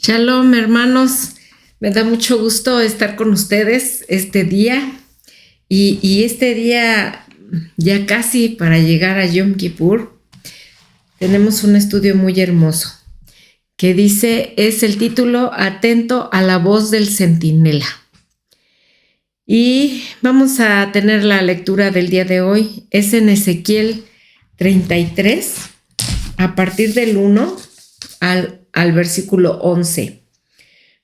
Shalom, hermanos. Me da mucho gusto estar con ustedes este día y este día ya casi para llegar a Yom Kippur. Tenemos un estudio muy hermoso que dice, es el título Atento a la voz del centinela. Y vamos a tener la lectura del día de hoy. Es en Ezequiel 33, a partir del 1 al versículo 11.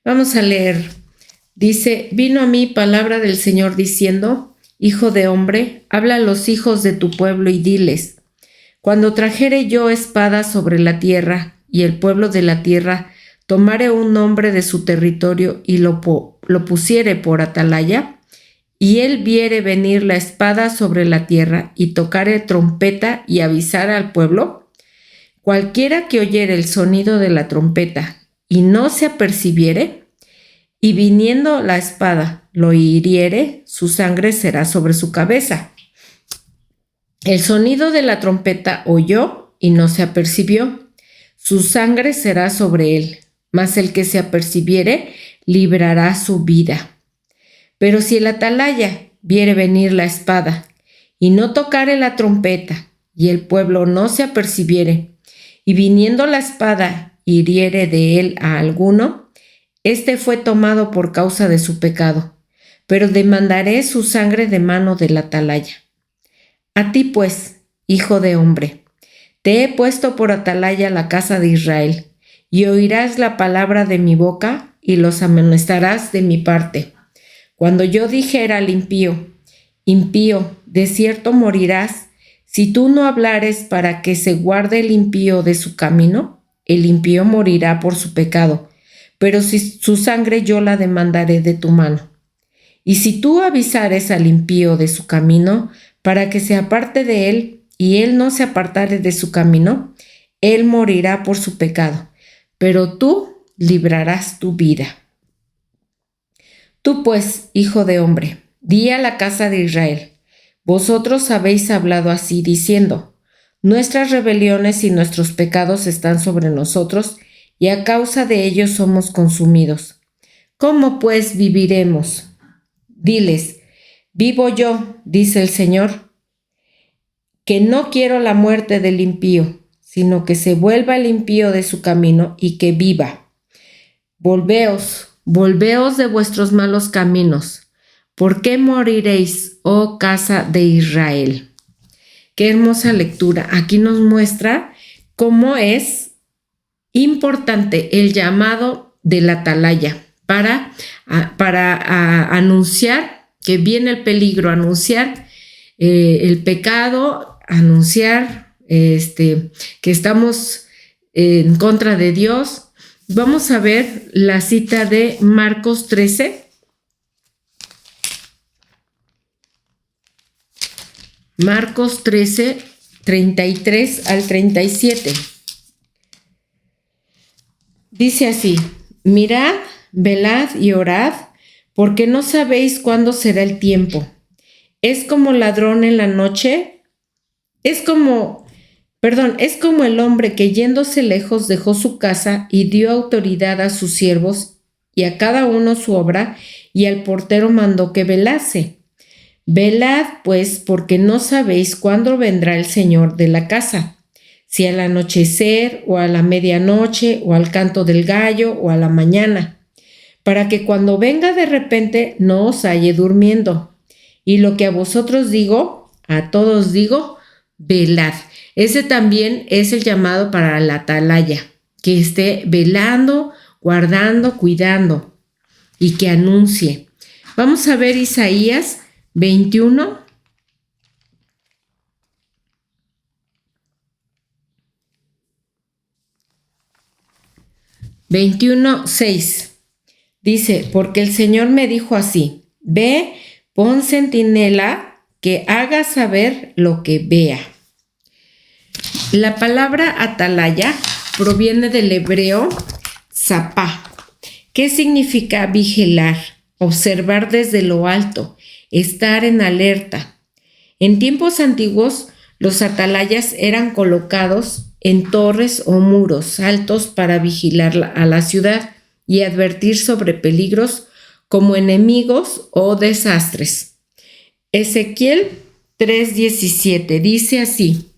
Vamos a leer. Dice, vino a mí palabra del Señor diciendo, Hijo de hombre, habla a los hijos de tu pueblo y diles, cuando trajere yo espada sobre la tierra y el pueblo de la tierra tomare un hombre de su territorio y lo pusiere por atalaya, y él viere venir la espada sobre la tierra y tocare trompeta y avisar al pueblo, cualquiera que oyere el sonido de la trompeta y no se apercibiere, y viniendo la espada lo hiriere, su sangre será sobre su cabeza. El sonido de la trompeta oyó y no se apercibió, su sangre será sobre él, mas el que se apercibiere librará su vida. Pero si el atalaya viere venir la espada y no tocare la trompeta, y el pueblo no se apercibiere, y viniendo la espada hiriere de él a alguno, éste fue tomado por causa de su pecado, pero demandaré su sangre de mano del atalaya. A ti pues, hijo de hombre, te he puesto por atalaya la casa de Israel, y oirás la palabra de mi boca y los amonestarás de mi parte. Cuando yo dijera al impío, impío, de cierto morirás, si tú no hablares para que se guarde el impío de su camino, el impío morirá por su pecado, pero si su sangre yo la demandaré de tu mano. Y si tú avisares al impío de su camino, para que se aparte de él, y él no se apartare de su camino, él morirá por su pecado, pero tú librarás tu vida. Tú pues, hijo de hombre, di a la casa de Israel, vosotros habéis hablado así, diciendo, nuestras rebeliones y nuestros pecados están sobre nosotros, y a causa de ellos somos consumidos. ¿Cómo pues viviremos? Diles, vivo yo, dice el Señor, que no quiero la muerte del impío, sino que se vuelva el impío de su camino y que viva. Volveos de vuestros malos caminos. ¿Por qué moriréis, oh casa de Israel? Qué hermosa lectura. Aquí nos muestra cómo es importante el llamado de la atalaya para anunciar que viene el peligro, anunciar el pecado, anunciar que estamos en contra de Dios. Vamos a ver la cita de Marcos 13. Marcos 13, 33 al 37. Dice así, mirad, velad y orad, porque no sabéis cuándo será el tiempo. Es como ladrón en la noche, es como el hombre que yéndose lejos dejó su casa y dio autoridad a sus siervos y a cada uno su obra, y al portero mandó que velase. Velad, pues, porque no sabéis cuándo vendrá el Señor de la casa, si al anochecer, o a la medianoche, o al canto del gallo, o a la mañana, para que cuando venga de repente no os halle durmiendo. Y lo que a vosotros digo, a todos digo, velad. Ese también es el llamado para la atalaya, que esté velando, guardando, cuidando, y que anuncie. Vamos a ver Isaías 21. Veintiuno, 6. Dice, porque el Señor me dijo así, ve, pon centinela que haga saber lo que vea. La palabra atalaya proviene del hebreo zapá, que significa vigilar, observar desde lo alto, estar en alerta. En tiempos antiguos, los atalayas eran colocados en torres o muros altos para vigilar a la ciudad. y advertir sobre peligros como enemigos o desastres. Ezequiel 3:17 dice así: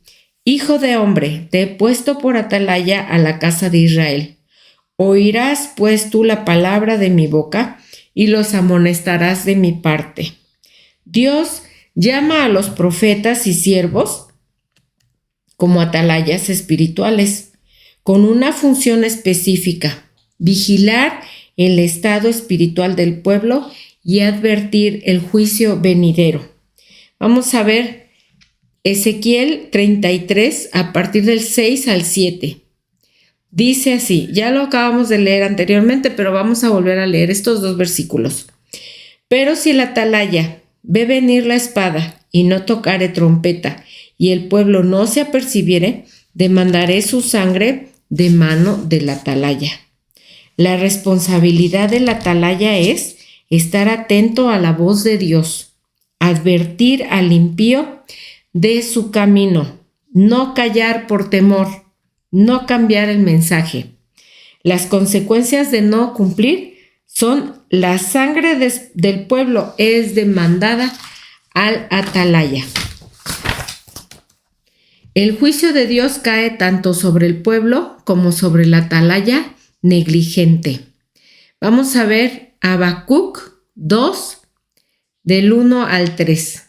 Hijo de hombre, te he puesto por atalaya a la casa de Israel. Oirás pues tú la palabra de mi boca y los amonestarás de mi parte. Dios llama a los profetas y siervos como atalayas espirituales, con una función específica: vigilar el estado espiritual del pueblo y advertir el juicio venidero. Vamos a ver Ezequiel 33 a partir del 6 al 7. Dice así, ya lo acabamos de leer anteriormente, pero vamos a volver a leer estos dos versículos. Pero si el atalaya ve venir la espada y no tocare trompeta, y el pueblo no se apercibiere, demandaré su sangre de mano del atalaya. La responsabilidad del atalaya es estar atento a la voz de Dios, advertir al impío de su camino, no callar por temor, no cambiar el mensaje. Las consecuencias de no cumplir son la sangre del pueblo es demandada al atalaya. El juicio de Dios cae tanto sobre el pueblo como sobre la atalaya negligente. Vamos a ver Habacuc 2, del 1 al 3.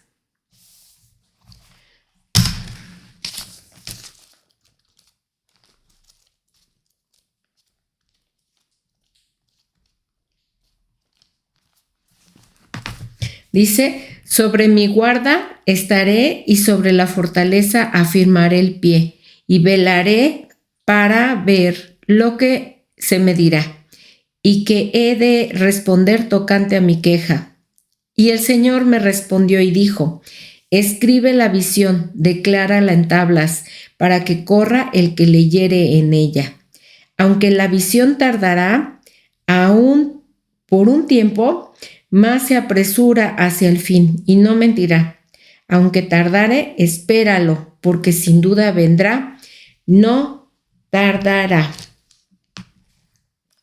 Dice: sobre mi guarda estaré y sobre la fortaleza afirmaré el pie y velaré para ver lo que se me dirá y que he de responder tocante a mi queja. Y el Señor me respondió y dijo: escribe la visión, declárala en tablas, para que corra el que leyere en ella. Aunque la visión tardará aún por un tiempo, más se apresura hacia el fin y no mentirá. Aunque tardare, espéralo, porque sin duda vendrá, no tardará.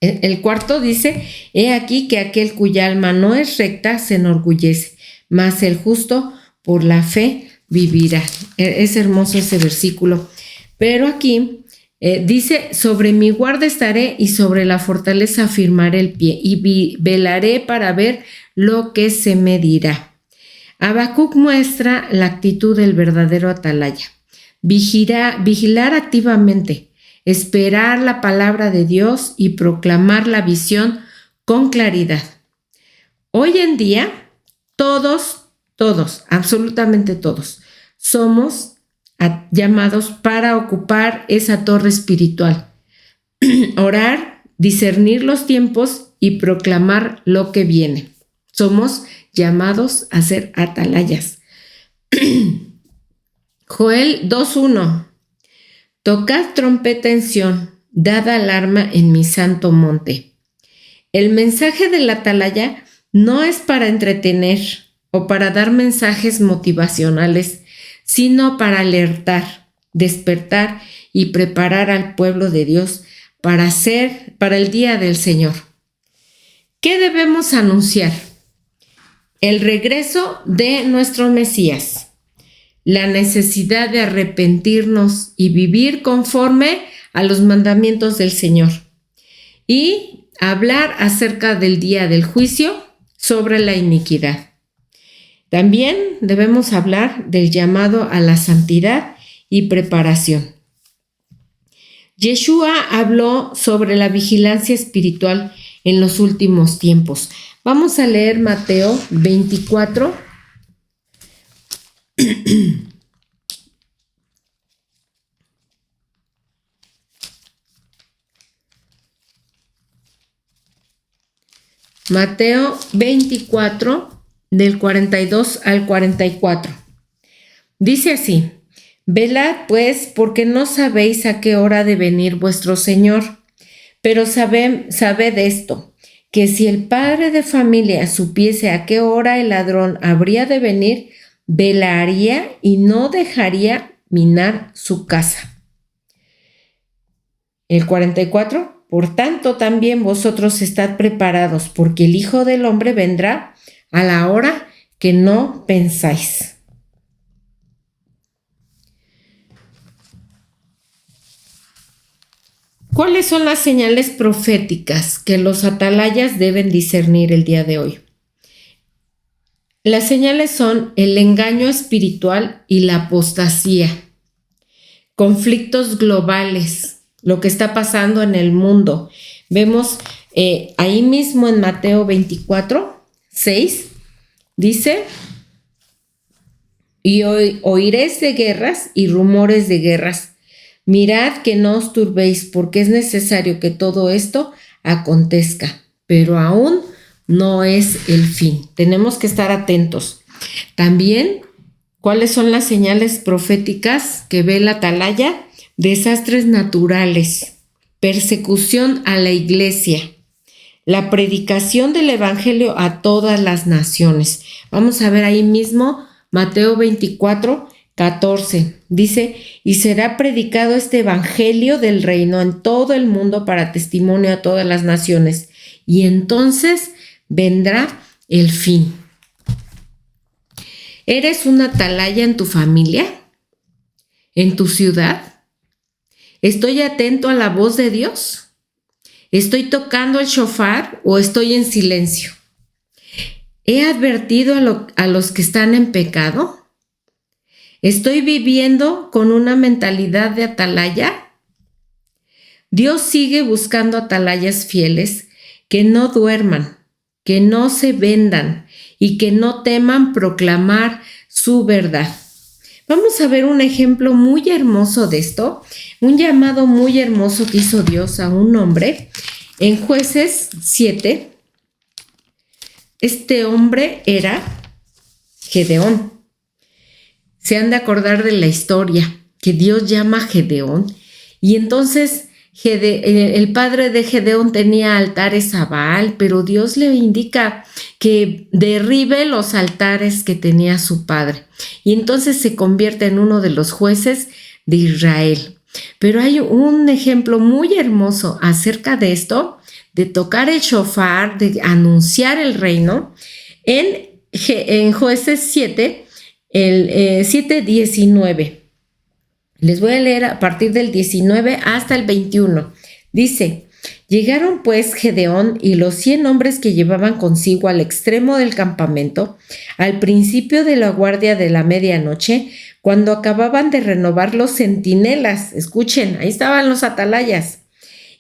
El cuarto dice: he aquí que aquel cuya alma no es recta se enorgullece, mas el justo por la fe vivirá. Es hermoso ese versículo. Pero aquí dice: sobre mi guarda estaré y sobre la fortaleza afirmaré el pie y velaré para ver lo que se me dirá. Habacuc muestra la actitud del verdadero atalaya: vigilar activamente, esperar la palabra de Dios y proclamar la visión con claridad. Hoy en día, todos, absolutamente todos, somos llamados para ocupar esa torre espiritual, orar, discernir los tiempos y proclamar lo que viene. Somos llamados a ser atalayas. Joel 2:1. Tocad trompeta en Sión, dad alarma en mi santo monte. El mensaje del atalaya no es para entretener o para dar mensajes motivacionales, sino para alertar, despertar y preparar al pueblo de Dios para el día del Señor. ¿Qué debemos anunciar? El regreso de nuestro Mesías, la necesidad de arrepentirnos y vivir conforme a los mandamientos del Señor, y hablar acerca del día del juicio sobre la iniquidad. También debemos hablar del llamado a la santidad y preparación. Yeshua habló sobre la vigilancia espiritual en los últimos tiempos. Vamos a leer Mateo 24. Mateo 24, del 42 al 44. Dice así: velad pues, porque no sabéis a qué hora ha de venir vuestro Señor. Pero sabed esto, que si el padre de familia supiese a qué hora el ladrón habría de venir, velaría y no dejaría minar su casa. El 44. por tanto también vosotros estad preparados, porque el Hijo del Hombre vendrá a la hora que no pensáis. ¿Cuáles son las señales proféticas que los atalayas deben discernir el día de hoy? Las señales son el engaño espiritual y la apostasía, conflictos globales, lo que está pasando en el mundo. Vemos ahí mismo en Mateo 24:6, dice: y oiréis de guerras y rumores de guerras. Mirad que no os turbéis, porque es necesario que todo esto acontezca, pero aún no es el fin. Tenemos que estar atentos. También, ¿cuáles son las señales proféticas que ve la atalaya? Desastres naturales, persecución a la iglesia, la predicación del evangelio a todas las naciones. Vamos a ver ahí mismo Mateo 24:14. Dice: y será predicado este evangelio del reino en todo el mundo para testimonio a todas las naciones, y entonces vendrá el fin. ¿Eres una atalaya en tu familia? ¿En tu ciudad? ¿Estoy atento a la voz de Dios? ¿Estoy tocando el shofar o estoy en silencio? ¿He advertido a los que están en pecado? ¿Estoy viviendo con una mentalidad de atalaya? Dios sigue buscando atalayas fieles que no duerman, que no se vendan y que no teman proclamar su verdad. Vamos a ver un ejemplo muy hermoso de esto, un llamado muy hermoso que hizo Dios a un hombre en Jueces 7. Este hombre era Gedeón. Se han de acordar de la historia que Dios llama a Gedeón, y entonces el padre de Gedeón tenía altares a Baal, pero Dios le indica que derribe los altares que tenía su padre, y entonces se convierte en uno de los jueces de Israel. Pero hay un ejemplo muy hermoso acerca de esto, de tocar el shofar, de anunciar el reino, en Jueces 7, el 7:19. Les voy a leer a partir del 19 hasta el 21. Dice: llegaron pues Gedeón y los 100 hombres que llevaban consigo al extremo del campamento, al principio de la guardia de la medianoche, cuando acababan de renovar los centinelas. Escuchen, ahí estaban los atalayas.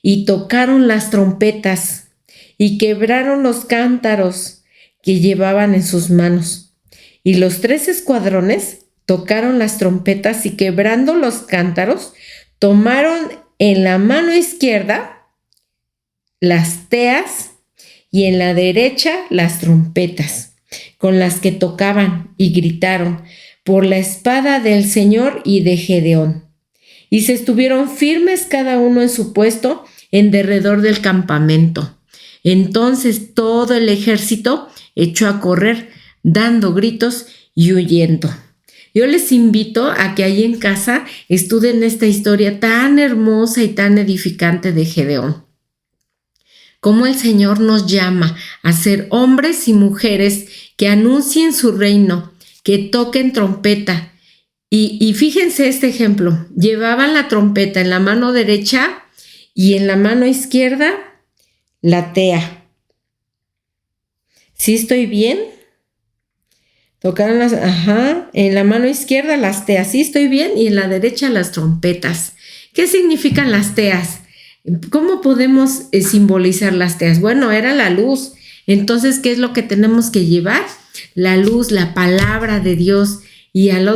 Y tocaron las trompetas y quebraron los cántaros que llevaban en sus manos. Y los 3 escuadrones tocaron las trompetas y, quebrando los cántaros, tomaron en la mano izquierda las teas y en la derecha las trompetas, con las que tocaban, y gritaron: por la espada del Señor y de Gedeón. Y se estuvieron firmes cada uno en su puesto en derredor del campamento. Entonces todo el ejército echó a correr, dando gritos y huyendo. Yo les invito a que ahí en casa estudien esta historia tan hermosa y tan edificante de Gedeón. Cómo el Señor nos llama a ser hombres y mujeres que anuncien su reino, que toquen trompeta. Y fíjense este ejemplo: llevaban la trompeta en la mano derecha y en la mano izquierda la tea. ¿Sí estoy bien? Tocaron en la mano izquierda las teas, ¿sí estoy bien? Y en la derecha las trompetas. ¿Qué significan las teas? ¿Cómo podemos simbolizar las teas? Bueno, era la luz. Entonces, ¿qué es lo que tenemos que llevar? La luz, la palabra de Dios, y en la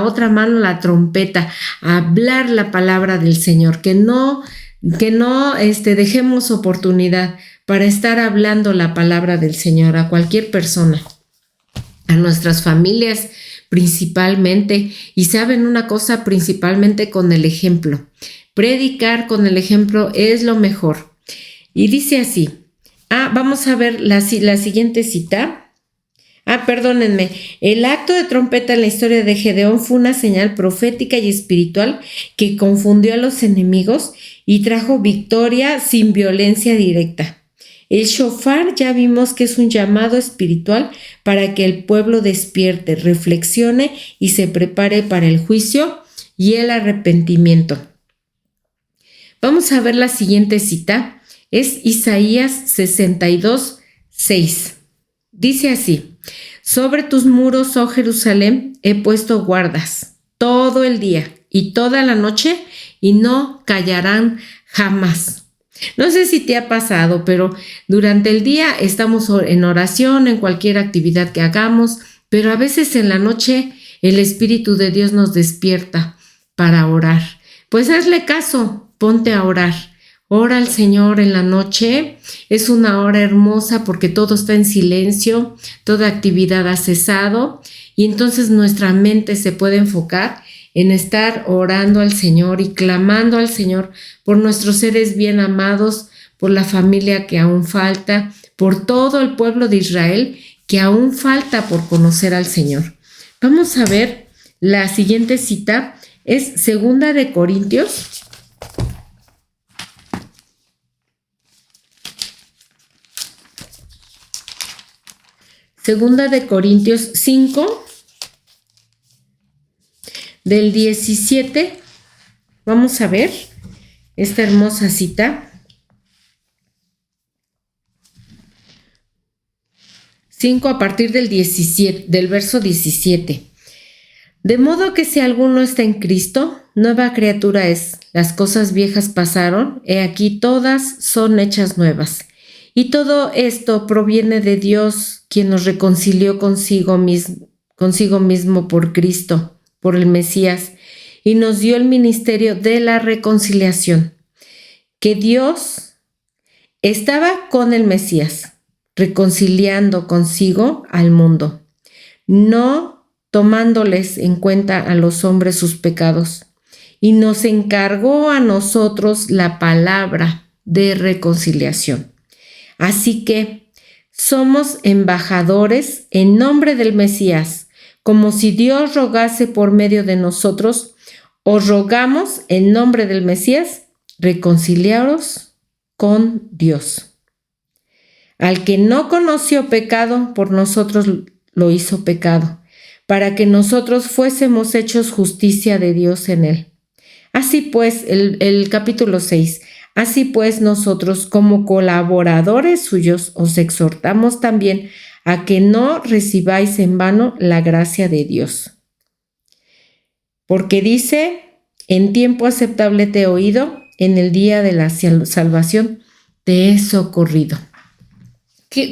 otra mano la trompeta, hablar la palabra del Señor, que no dejemos oportunidad para estar hablando la palabra del Señor a cualquier persona, a nuestras familias principalmente. Y saben una cosa, principalmente con el ejemplo. Predicar con el ejemplo es lo mejor. Y dice así, vamos a ver la siguiente cita. Perdónenme. El acto de trompeta en la historia de Gedeón fue una señal profética y espiritual que confundió a los enemigos y trajo victoria sin violencia directa. El shofar ya vimos que es un llamado espiritual para que el pueblo despierte, reflexione y se prepare para el juicio y el arrepentimiento. Vamos a ver la siguiente cita. Es Isaías 62:6. Dice así: sobre tus muros, oh Jerusalén, he puesto guardas todo el día y toda la noche, y no callarán jamás. No sé si te ha pasado, pero durante el día estamos en oración, en cualquier actividad que hagamos, pero a veces en la noche el Espíritu de Dios nos despierta para orar. Pues hazle caso, ponte a orar. Ora al Señor en la noche. Es una hora hermosa porque todo está en silencio, toda actividad ha cesado y entonces nuestra mente se puede enfocar en estar orando al Señor y clamando al Señor por nuestros seres bien amados, por la familia que aún falta, por todo el pueblo de Israel que aún falta por conocer al Señor. Vamos a ver la siguiente cita. Es 2 de Corintios. Segunda de Corintios 5, del 17. Vamos a ver esta hermosa cita. 5 a partir del 17, del verso 17. De modo que si alguno está en Cristo, nueva criatura es. Las cosas viejas pasaron, he aquí todas son hechas nuevas. Y todo esto proviene de Dios, quien nos reconcilió consigo mismo por Cristo, por el Mesías, y nos dio el ministerio de la reconciliación. Que Dios estaba con el Mesías, reconciliando consigo al mundo, no tomándoles en cuenta a los hombres sus pecados, y nos encargó a nosotros la palabra de reconciliación. Así que somos embajadores en nombre del Mesías, como si Dios rogase por medio de nosotros. Os rogamos en nombre del Mesías, reconciliaros con Dios. Al que no conoció pecado, por nosotros lo hizo pecado, para que nosotros fuésemos hechos justicia de Dios en él. Así pues, el capítulo 6. Así pues, nosotros como colaboradores suyos os exhortamos también a que no recibáis en vano la gracia de Dios. Porque dice: en tiempo aceptable te he oído, en el día de la salvación te he socorrido.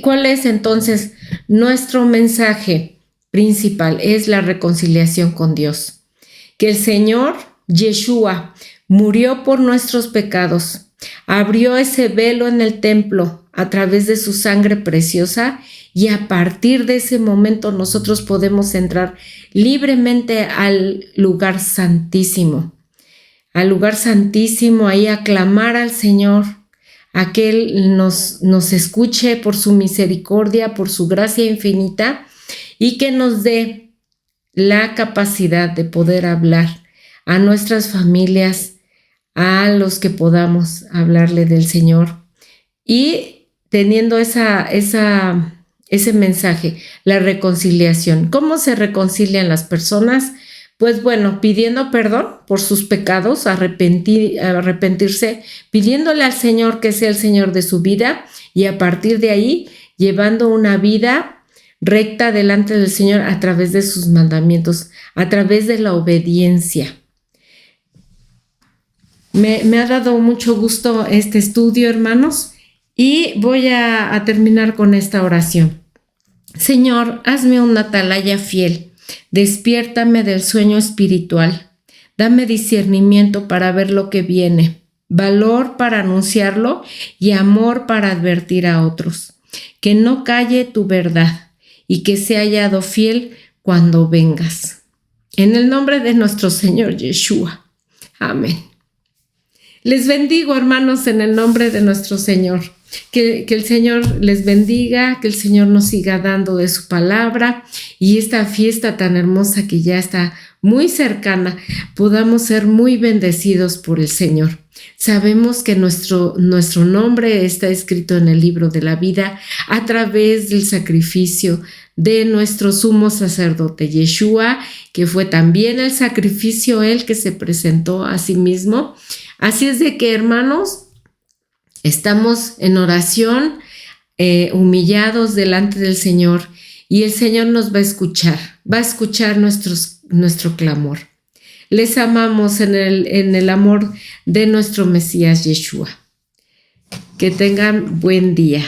¿Cuál es entonces nuestro mensaje principal? Es la reconciliación con Dios. Que el Señor Yeshua murió por nuestros pecados, abrió ese velo en el templo a través de su sangre preciosa, y a partir de ese momento nosotros podemos entrar libremente al lugar santísimo, ahí a clamar al Señor, a que Él nos escuche por su misericordia, por su gracia infinita, y que nos dé la capacidad de poder hablar a nuestras familias, a los que podamos hablarle del Señor, y teniendo ese mensaje, la reconciliación. ¿Cómo se reconcilian las personas? Pues bueno, pidiendo perdón por sus pecados, arrepentirse, pidiéndole al Señor que sea el Señor de su vida, y a partir de ahí llevando una vida recta delante del Señor a través de sus mandamientos, a través de la obediencia. Me ha dado mucho gusto este estudio, hermanos, y voy a terminar con esta oración. Señor, hazme una atalaya fiel, despiértame del sueño espiritual, dame discernimiento para ver lo que viene, valor para anunciarlo y amor para advertir a otros. Que no calle tu verdad y que sea hallado fiel cuando vengas. En el nombre de nuestro Señor Yeshua. Amén. Les bendigo, hermanos, en el nombre de nuestro Señor. Que el Señor les bendiga, que el Señor nos siga dando de su palabra y esta fiesta tan hermosa que ya está muy cercana, podamos ser muy bendecidos por el Señor. Sabemos que nuestro nombre está escrito en el libro de la vida a través del sacrificio de nuestro sumo sacerdote Yeshua, que fue también el sacrificio él que se presentó a sí mismo. Así es de que, hermanos, estamos en oración, humillados delante del Señor, y el Señor nos va a escuchar nuestro clamor. Les amamos en el amor de nuestro Mesías Yeshua. Que tengan buen día.